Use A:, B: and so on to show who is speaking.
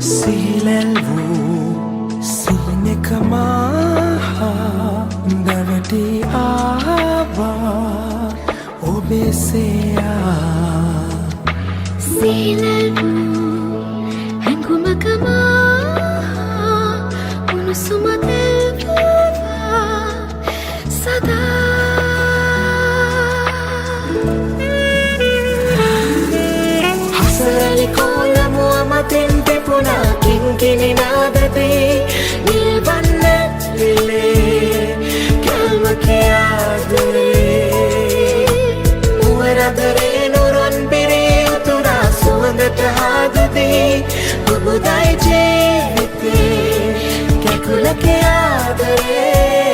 A: සිහිලැල්වූ සිහිනෙකමහා දැවටි ආවා ඔබේ සෙයා
B: සිහිලැල්වූ හැඟුමකමහා උණුසුම දෙල්වවා සදා
A: හසරලි කෝලමුව මතින් පෙපුණා කිංකිණි නාදදී නිල්වන්න ලිලේ කැල්ම කියාදේ මුවරදරේ නුරුන් පිරී උතුරා සුවඳට හාදදී බුබුදයි ජීවිතේ කැකුල කියාදේ